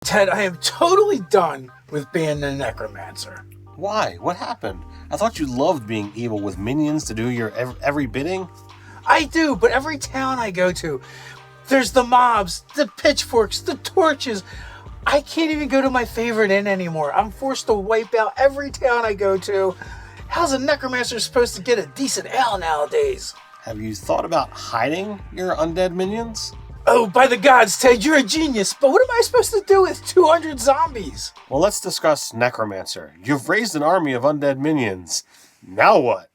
Ted, I am totally done with being the Necromancer. Why? What happened? I thought you loved being evil with minions to do your every bidding. I do, but every town I go to, there's the mobs, the pitchforks, the torches. I can't even go to my favorite inn anymore. I'm forced to wipe out every town I go to. How's a Necromancer supposed to get a decent ale nowadays? Have you thought about hiding your undead minions? Oh, by the gods, Ted, you're a genius, but what am I supposed to do with 200 zombies? Well, let's discuss Necromancer. You've raised an army of undead minions. Now what?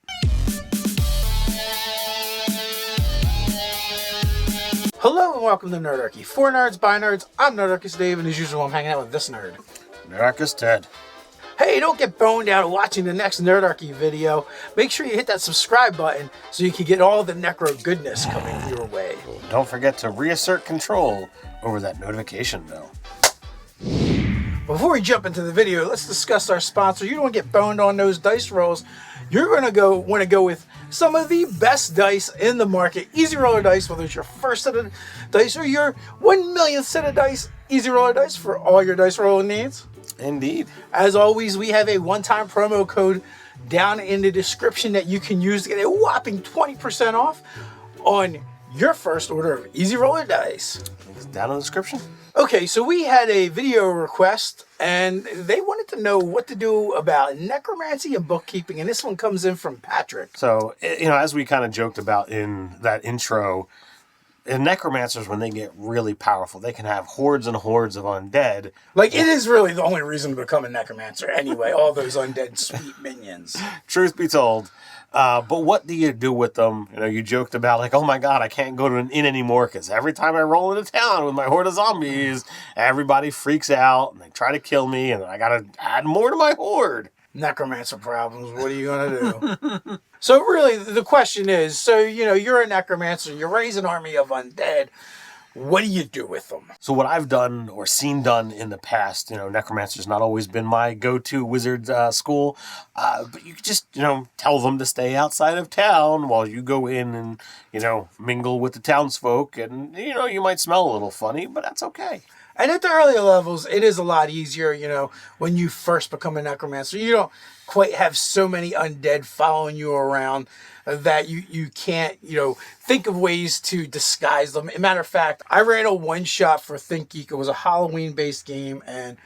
Hello and welcome to Nerdarchy. For nerds, by nerds, I'm Nerdarchy Dave, and as usual, I'm hanging out with this nerd. Nerdarchy Ted. Hey, don't get boned out watching the next Nerdarchy video. Make sure you hit that subscribe button so you can get all the necro goodness coming your way. Don't forget to reassert control over that notification bell. Before we jump into the video, let's discuss our sponsor. You don't get boned on those dice rolls. You're going to want to go with some of the best dice in the market. Easy Roller Dice, whether it's your first set of dice or your 1 millionth set of dice. Easy Roller Dice for all your dice rolling needs. Indeed. As always, we have a one-time promo code down in the description that you can use to get a whopping 20% off on your first order of Easy Roller Dice. It's down in the description. Okay, so we had a video request, and they wanted to know what to do about necromancy and bookkeeping, and this one comes in from Patrick. So, as we kind of joked about in that intro, necromancers, when they get really powerful, they can have hordes and hordes of undead. Like, it is really the only reason to become a necromancer anyway, all those undead sweet minions. Truth be told. But what do you do with them? You joked about, like, oh my god, I can't go to an inn anymore because every time I roll into town with my horde of zombies, everybody freaks out and they try to kill me and I gotta add more to my horde. Necromancer problems, what are you gonna do? So really, the question is, so, you're a necromancer, you raise an army of undead, what do you do with them? So what I've done or seen done in the past, necromancer's not always been my go-to wizard school, but you just, tell them to stay outside of town while you go in and, mingle with the townsfolk, and, you might smell a little funny, but that's okay. And at the earlier levels, it is a lot easier, when you first become a necromancer. You don't quite have so many undead following you around that you can't, think of ways to disguise them. As a matter of fact, I ran a one-shot for ThinkGeek. It was a Halloween-based game, and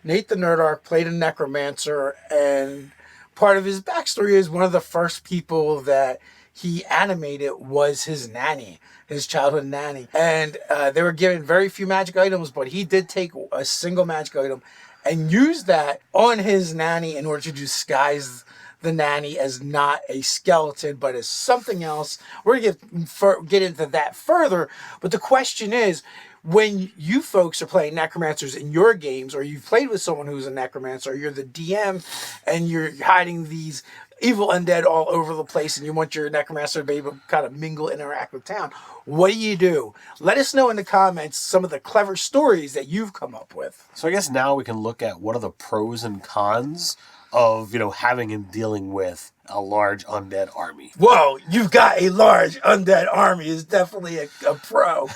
Nate the Nerdarch played a necromancer, and part of his backstory is one of the first people that he animated was his nanny, his childhood nanny. And they were given very few magic items, but he did take a single magic item and use that on his nanny in order to disguise the nanny as not a skeleton, but as something else. We're going to get into that further. But the question is, when you folks are playing necromancers in your games, or you've played with someone who's a necromancer, or you're the DM and you're hiding these evil undead all over the place and you want your necromancer to be able to kind of mingle, interact with town, what do? Let us know in the comments some of the clever stories that you've come up with. So I guess now we can look at what are the pros and cons of, having and dealing with a large undead army. Whoa, you've got a large undead army is definitely a pro.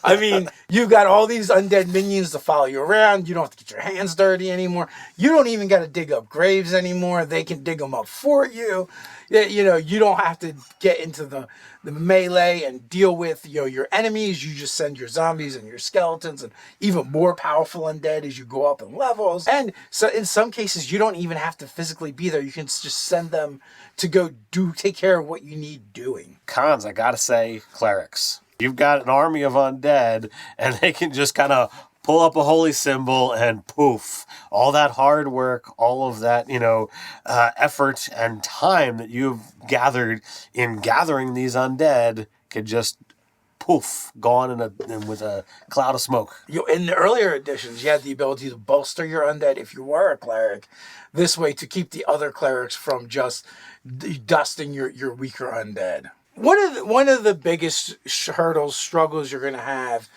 I mean, you've got all these undead minions to follow you around. You don't have to get your hands dirty anymore. You don't even got to dig up graves anymore. They can dig them up for you. You don't have to get into the melee and deal with your enemies. You just send your zombies and your skeletons and even more powerful undead as you go up in levels. And so in some cases, you don't even have to physically be there. You can just send them to go take care of what you need doing. Cons, I gotta say, clerics. You've got an army of undead and they can just kind of pull up a holy symbol and poof, all that hard work, all of that, effort and time that you've gathered in gathering these undead could just poof, gone with a cloud of smoke. In the earlier editions, you had the ability to bolster your undead if you were a cleric. This way to keep the other clerics from just dusting your weaker undead. One of the biggest struggles you're going to have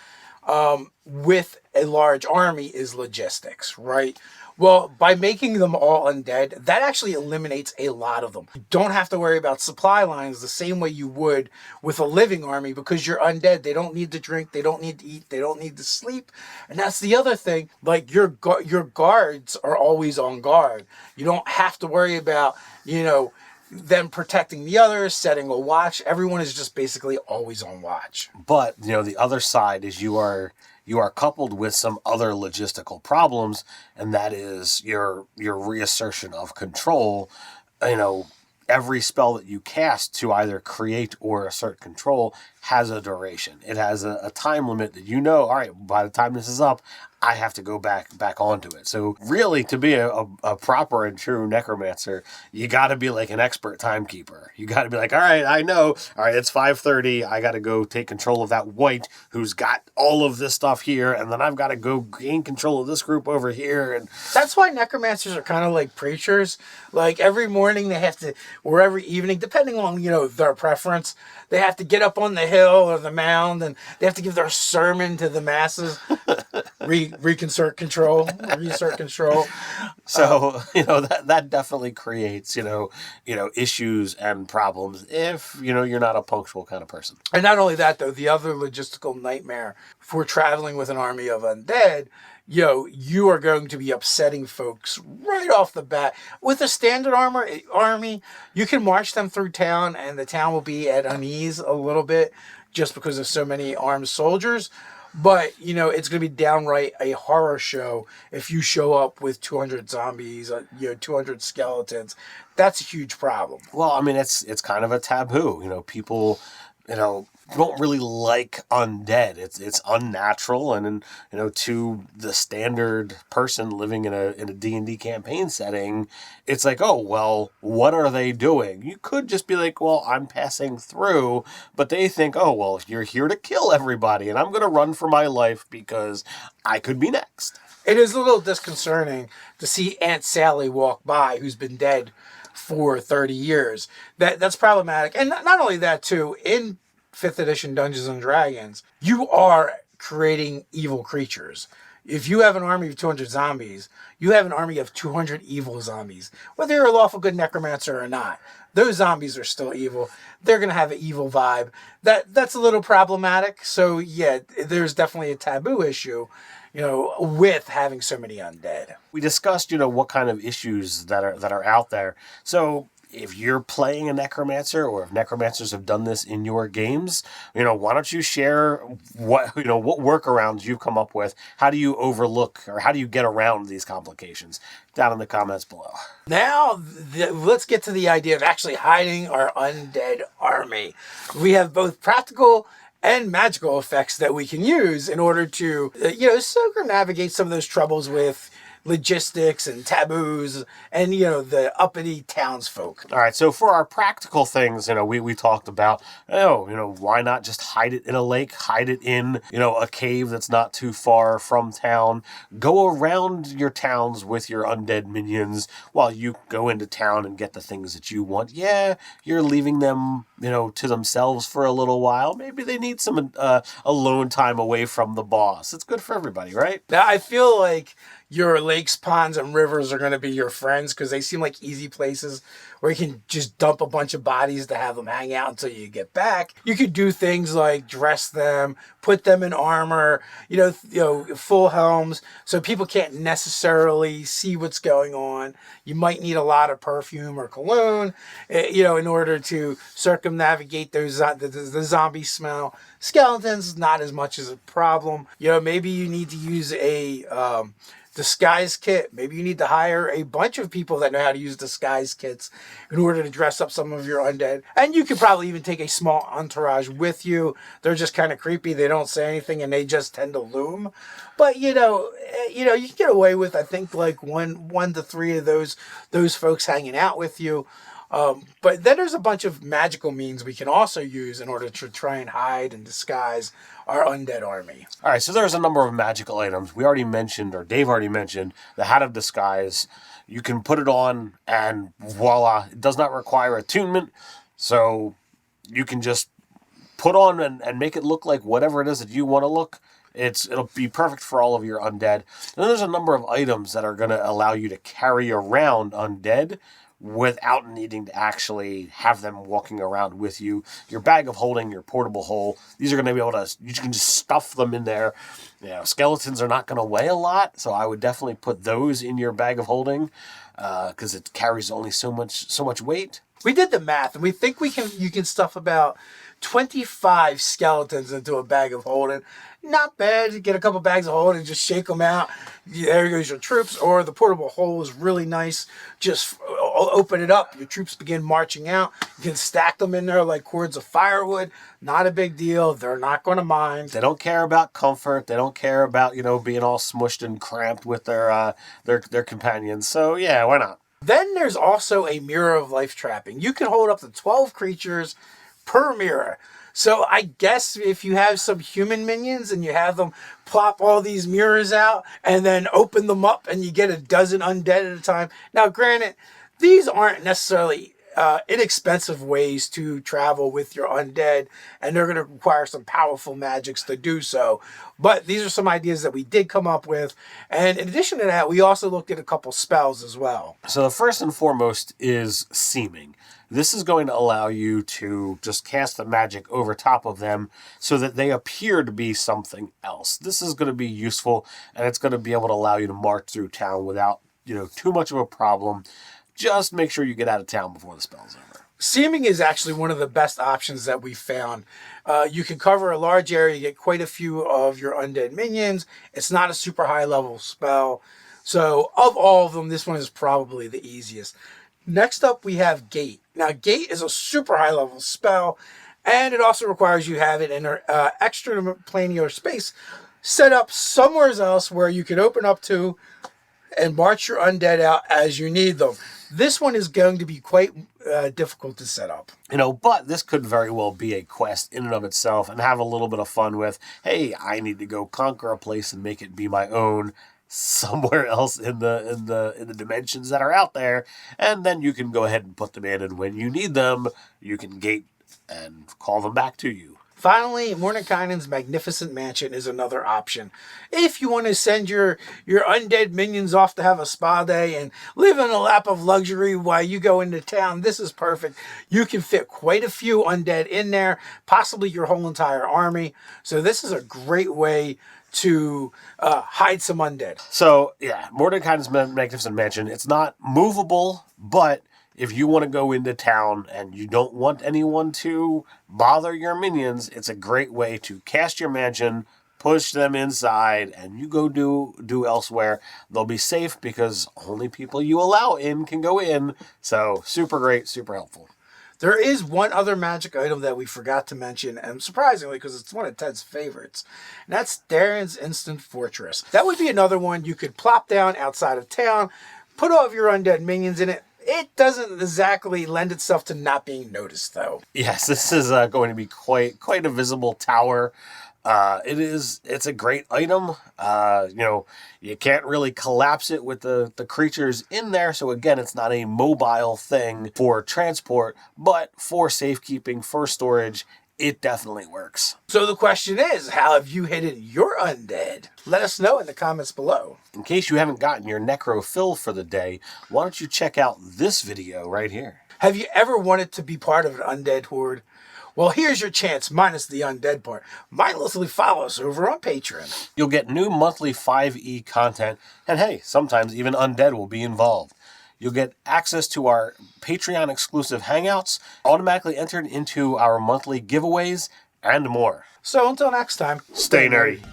with a large army is logistics, right? Well, by making them all undead, that actually eliminates a lot of them. You don't have to worry about supply lines the same way you would with a living army because you're undead. They don't need to drink, they don't need to eat, they don't need to sleep. And that's the other thing. Like your guards are always on guard. You don't have to worry about, them protecting the others, setting a watch. Everyone is just basically always on watch. But, the other side is you are coupled with some other logistical problems, and that is your reassertion of control. Every spell that you cast to either create or assert control has a duration. It has a time limit that all right, by the time this is up, I have to go back onto it. So really, to be a proper and true necromancer, you got to be like an expert timekeeper. You got to be like, all right, I know. All right, it's 5:30. I got to go take control of that wight who's got all of this stuff here, and then I've got to go gain control of this group over here. And that's why necromancers are kind of like preachers. Like every morning they have to, or every evening, depending on their preference, they have to get up on the hill or the mound, and they have to give their sermon to the masses. Reassert control. So that definitely creates issues and problems if you're not a punctual kind of person. And not only that, though, the other logistical nightmare for traveling with an army of undead, you are going to be upsetting folks right off the bat. With a standard army, you can march them through town, and the town will be at unease a little bit just because of so many armed soldiers. But, it's going to be downright a horror show if you show up with 200 zombies, 200 skeletons. That's a huge problem. Well, I mean, it's kind of a taboo. People, don't really like undead. It's unnatural, and to the standard person living in a D&D campaign setting, it's like, oh well, what are they doing? You could just be like, well, I'm passing through, but they think, oh well, you're here to kill everybody, and I'm gonna run for my life because I could be next. It is a little disconcerting to see Aunt Sally walk by, who's been dead for 30 years. That's problematic, and not only that too. In 5th edition Dungeons and Dragons, you are creating evil creatures. If you have an army of 200 zombies, you have an army of 200 evil zombies. Whether you're a lawful good necromancer or not, those zombies are still evil. They're going to have an evil vibe. That's a little problematic. So yeah, there's definitely a taboo issue, with having so many undead. We discussed, what kind of issues that are out there. So if you're playing a necromancer, or if necromancers have done this in your games, why don't you share what workarounds you've come up with? How do you overlook, or how do you get around these complications? Down in the comments below. Now, let's get to the idea of actually hiding our undead army. We have both practical and magical effects that we can use in order to, circumnavigate some of those troubles with logistics and taboos and the uppity townsfolk. All right, so for our practical things, we talked about, why not just hide it in a lake, hide it in a cave that's not too far from town, go around your towns with your undead minions while you go into town and get the things that you want. Yeah, you're leaving them to themselves for a little while. Maybe they need some alone time away from the boss. It's good for everybody, right? Now I feel like your lakes, ponds, and rivers are going to be your friends because they seem like easy places where you can just dump a bunch of bodies to have them hang out until you get back. You could do things like dress them, put them in armor, full helms, so people can't necessarily see what's going on. You might need a lot of perfume or cologne, in order to circumnavigate the zombie smell. Skeletons, not as much as a problem. Maybe you need to use a disguise kit. Maybe you need to hire a bunch of people that know how to use disguise kits in order to dress up some of your undead. And you could probably even take a small entourage with you. They're just kind of creepy. They don't say anything and they just tend to loom. But you can get away with, I think, like one to three of those folks hanging out with you. But then there's a bunch of magical means we can also use in order to try and hide and disguise our undead army. All right, so there's a number of magical items. We already mentioned, or Dave already mentioned, the Hat of Disguise. You can put it on and voila, it does not require attunement. So you can just put on and make it look like whatever it is that you want to look. It'll be perfect for all of your undead. And then there's a number of items that are going to allow you to carry around undead without needing to actually have them walking around with you. Your bag of holding, your portable hole, these are going to be able to, you can just stuff them in there. You know, skeletons are not going to weigh a lot, so I would definitely put those in your bag of holding because it carries only so much weight. We did the math, and we think you can stuff about 25 skeletons into a bag of holding. Not bad. You get a couple bags of holding, just shake them out. There goes your troops. Or the portable hole is really nice. Just open it up. Your troops begin marching out. You can stack them in there like cords of firewood. Not a big deal. They're not going to mind. They don't care about comfort. They don't care about, being all smushed and cramped with their companions. So yeah, why not? Then there's also a mirror of life trapping. You can hold up to 12 creatures per mirror. So I guess if you have some human minions and you have them plop all these mirrors out and then open them up and you get a dozen undead at a time. Now, granted, these aren't necessarily inexpensive ways to travel with your undead, and they're going to require some powerful magics to do so. But these are some ideas that we did come up with. And in addition to that, we also looked at a couple spells as well. So the first and foremost is seeming. This is going to allow you to just cast the magic over top of them so that they appear to be something else. This is going to be useful, and it's going to be able to allow you to march through town without, too much of a problem. Just make sure you get out of town before the spell's over. Seeming is actually one of the best options that we found. You can cover a large area, you get quite a few of your undead minions. It's not a super high level spell. So of all of them, this one is probably the easiest. Next up, we have Gate. Now, Gate is a super high level spell, and it also requires you have it in an extraplanar space set up somewhere else where you can open up to and march your undead out as you need them. This one is going to be quite difficult to set up. But this could very well be a quest in and of itself and have a little bit of fun with, hey, I need to go conquer a place and make it be my own somewhere else in the dimensions that are out there, and then you can go ahead and put them in, and when you need them, you can gate and call them back to you. Finally, Mordenkainen's Magnificent Mansion is another option. If you want to send your undead minions off to have a spa day and live in a lap of luxury while you go into town, this is perfect. You can fit quite a few undead in there, possibly your whole entire army. So this is a great way to hide some undead. So, yeah, Mordenkainen's Magnificent Mansion, it's not movable, but if you want to go into town and you don't want anyone to bother your minions, it's a great way to cast your mansion, push them inside, and you go do elsewhere. They'll be safe because only people you allow in can go in. So, super great, super helpful. There is one other magic item that we forgot to mention, and surprisingly, because it's one of Ted's favorites, and that's Daern's Instant Fortress. That would be another one you could plop down outside of town, put all of your undead minions in it. It doesn't exactly lend itself to not being noticed, though. Yes, this is going to be quite a visible tower. It's a great item. You can't really collapse it with the creatures in there. So again, it's not a mobile thing for transport, but for safekeeping, for storage, it definitely works. So the question is, how have you hidden your undead? Let us know in the comments below. In case you haven't gotten your necro fill for the day, why don't you check out this video right here? Have you ever wanted to be part of an undead horde? Well, here's your chance, minus the undead part. Mindlessly follow us over on Patreon. You'll get new monthly 5e content, and hey, sometimes even undead will be involved. You'll get access to our Patreon exclusive hangouts, automatically entered into our monthly giveaways, and more. So until next time, stay nerdy.